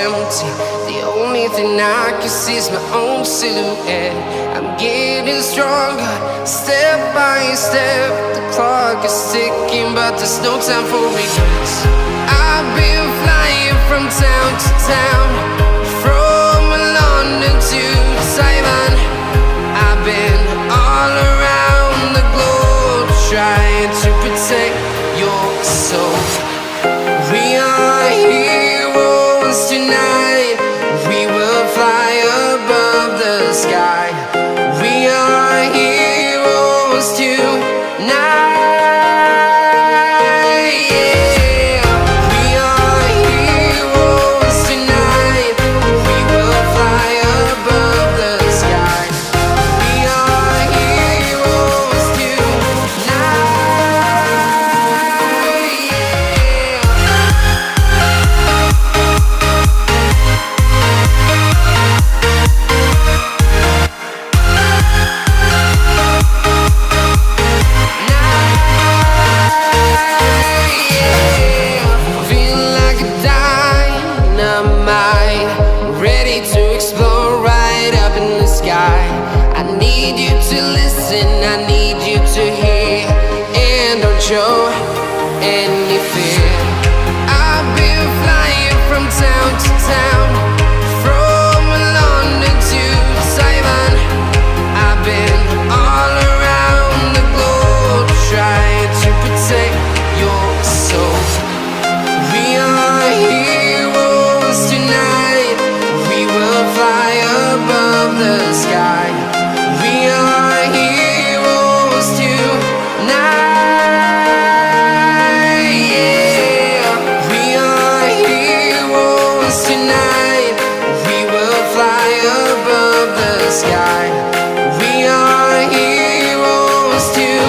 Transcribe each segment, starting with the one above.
empty. The only thing I can see is my own silhouette. I'm getting stronger, step by step. The clock is ticking, but there's no time for regrets. I've been flying from town to town, from London to Taiwan. I've been all around the globe, trying to protect your soul. We are heroes tonight. We will fly above the sky. We are heroes tonight. I need you to listen, I need you to hear, and don't show any fear. I've been flying from town to town, from London to Taiwan. I've been all around the globe, trying to protect your soul. We are heroes tonight. We will fly above the sky. We are heroes tonight. Yeah. We are heroes tonight. We will fly above the sky. We are heroes tonight.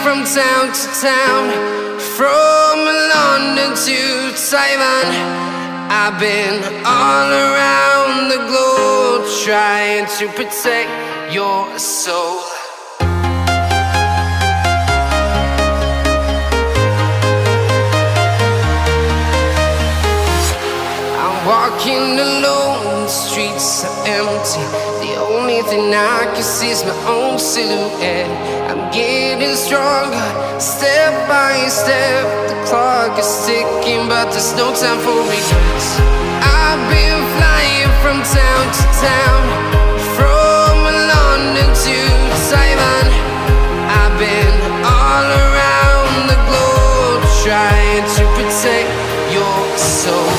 From town to town, from London to Taiwan. I've been all around the globe, trying to protect your soul. I'm walking alone, the streets are empty. The only thing I can see is my own silhouette. I'm getting stronger, step by step. The clock is ticking, but there's no time for regrets. I've been flying from town to town, from London to Taiwan. I've been all around the globe, trying to protect your soul.